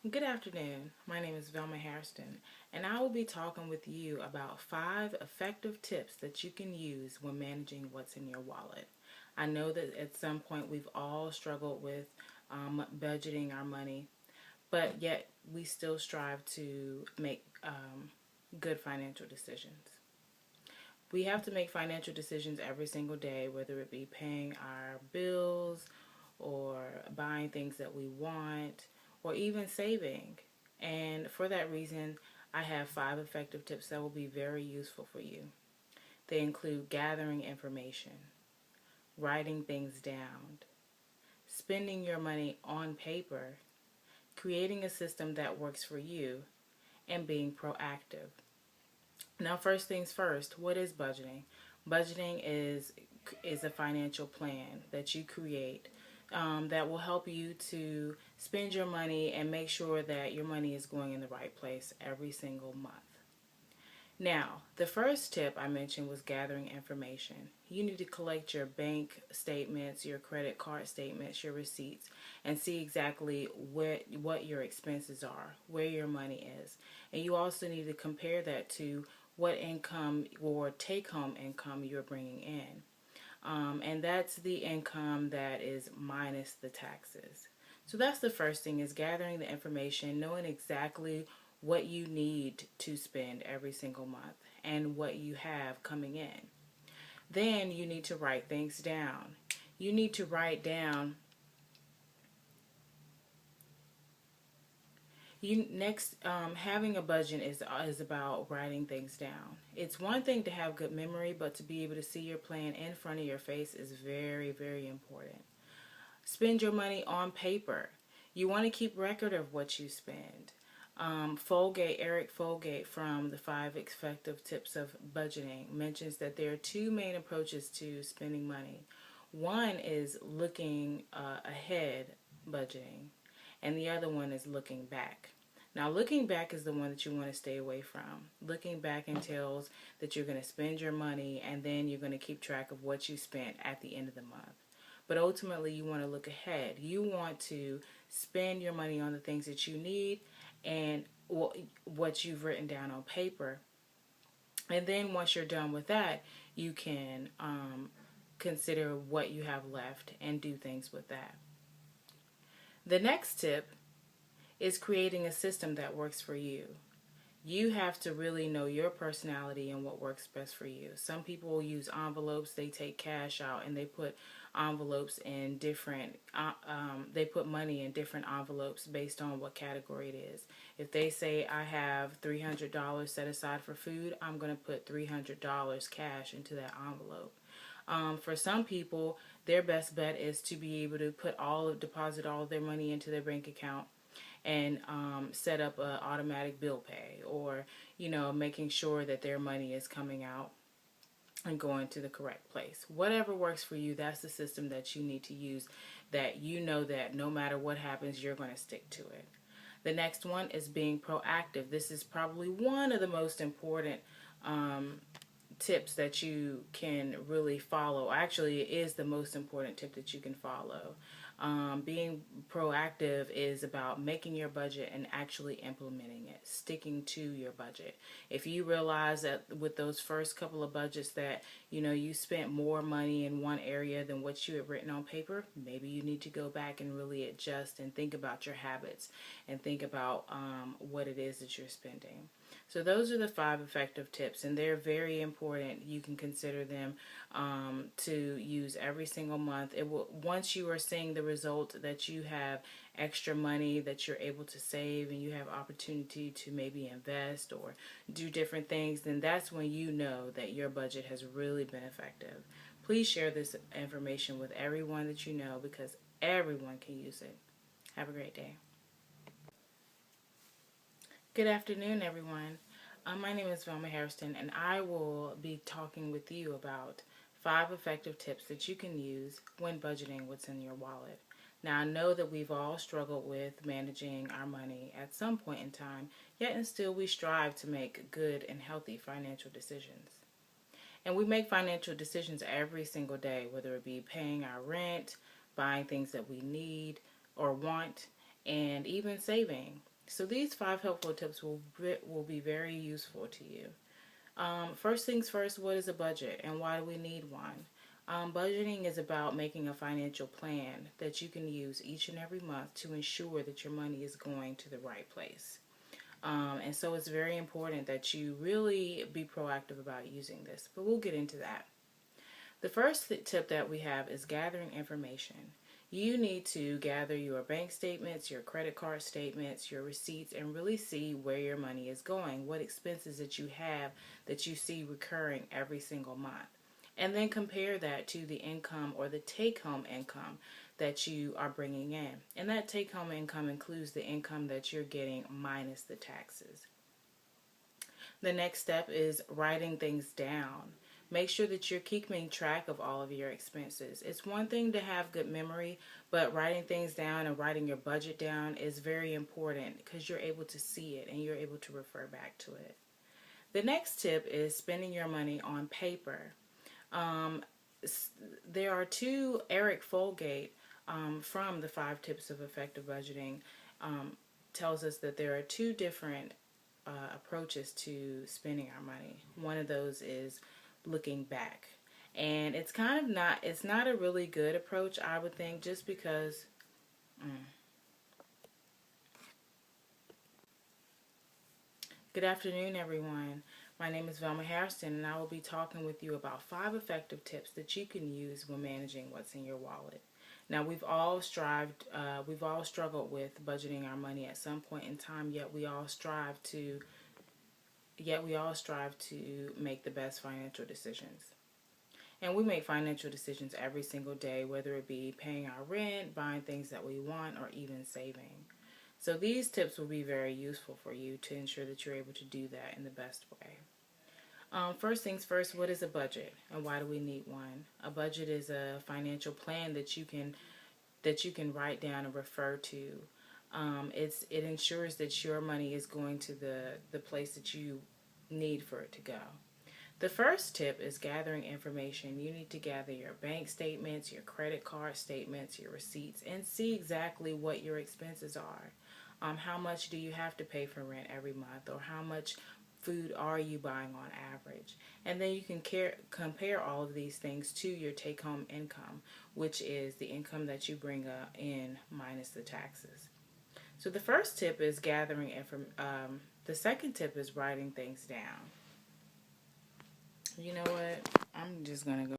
Good afternoon. My name is Velma Hairston, and I will be talking with you about 5 effective tips that you can use when managing what's in your wallet. I know that at some point we've all struggled with budgeting our money, but yet we still strive to make good financial decisions. We have to make financial decisions every single day, whether it be paying our bills or buying things that we want or even saving. And for that reason, I have 5 effective tips that will be very useful for you. They include gathering information, writing things down, spending your money on paper, creating a system that works for you, and being proactive. Now, first things first, what is budgeting? Budgeting is a financial plan that you create that will help you to spend your money and make sure that your money is going in the right place every single month. Now, the first tip I mentioned was gathering information. You need to collect your bank statements, your credit card statements, your receipts, and see exactly what your expenses are, where your money is. And you also need to compare that to what income or take-home income you're bringing in. And that's the income that is minus the taxes. So that's the first thing, is gathering the information, knowing exactly what you need to spend every single month and what you have coming in. Then you need to write things down. You need to write down having a budget is about writing things down. It's one thing to have good memory, but to be able to see your plan in front of your face is very, very important. Spend your money on paper. You want to keep record of what you spend. Eric Folgate from the 5 Effective Tips of Budgeting mentions that there are two main approaches to spending money. One is looking ahead budgeting, and the other one is looking back. Now, looking back is the one that you want to stay away from. Looking back entails that you're going to spend your money and then you're going to keep track of what you spent at the end of the month. But ultimately, you want to look ahead. You want to spend your money on the things that you need and what you've written down on paper. And then once you're done with that, you can consider what you have left and do things with that. The next tip is creating a system that works for you. You have to really know your personality and what works best for you. Some people will use envelopes. They take cash out and they put envelopes in different, they put money in different envelopes based on what category it is. If they say I have $300 set aside for food, I'm going to put $300 cash into that envelope. For some people, their best bet is to be able to deposit all of their money into their bank account and set up an automatic bill pay, or making sure that their money is coming out and going to the correct place. Whatever works for you, that's the system that you need to use, that you know that no matter what happens, you're going to stick to it. The next one is being proactive. This is probably one of the most important tips that you can really follow. Actually, it is the most important tip that you can follow. Being proactive is about making your budget and actually implementing it, sticking to your budget. If you realize that with those first couple of budgets that you spent more money in one area than what you had written on paper, maybe you need to go back and really adjust and think about your habits and think about what it is that you're spending. So those are the 5 effective tips, and they're very important. You can consider them to use every single month. Once you are seeing the result that you have extra money that you're able to save and you have opportunity to maybe invest or do different things, then that's when you know that your budget has really been effective. Please share this information with everyone that you know, because everyone can use it. Have a great day. Good afternoon, everyone. My name is Velma Hairston, and I will be talking with you about 5 effective tips that you can use when budgeting what's in your wallet. Now, I know that we've all struggled with managing our money at some point in time, yet and still we strive to make good and healthy financial decisions. And we make financial decisions every single day, whether it be paying our rent, buying things that we need or want, and even saving. So these 5 helpful tips will be very useful to you. First things first, what is a budget and why do we need one? Budgeting is about making a financial plan that you can use each and every month to ensure that your money is going to the right place. And so it's very important that you really be proactive about using this, but we'll get into that. The first tip that we have is gathering information. You need to gather your bank statements, your credit card statements, your receipts, and really see where your money is going, what expenses that you have that you see recurring every single month. And then compare that to the income or the take-home income that you are bringing in. And that take-home income includes the income that you're getting minus the taxes. The next step is writing things down. Make sure that you're keeping track of all of your expenses. It's one thing to have good memory, but writing things down and writing your budget down is very important because you're able to see it and you're able to refer back to it. The next tip is spending your money on paper. There are two, Eric Folgate from the 5 Tips of Effective Budgeting tells us that there are two different approaches to spending our money. One of those is looking back. And it's not a really good approach, I would think, just because Good afternoon, everyone. My name is Velma Hairston, and I will be talking with you about 5 effective tips that you can use when managing what's in your wallet. Now, we've all struggled with budgeting our money at some point in time, yet we all strive to make the best financial decisions. And we make financial decisions every single day, whether it be paying our rent, buying things that we want, or even saving. So these tips will be very useful for you to ensure that you're able to do that in the best way. First things first, what is a budget and why do we need one? A budget is a financial plan that you can write down and refer to. It ensures that your money is going to the place that you need for it to go. The first tip is gathering information. You need to gather your bank statements, your credit card statements, your receipts, and see exactly what your expenses are. How much do you have to pay for rent every month, or how much food are you buying on average? And then you can compare all of these things to your take-home income, which is the income that you bring in minus the taxes. So the first tip is gathering information. The second tip is writing things down. You know what? I'm just going to go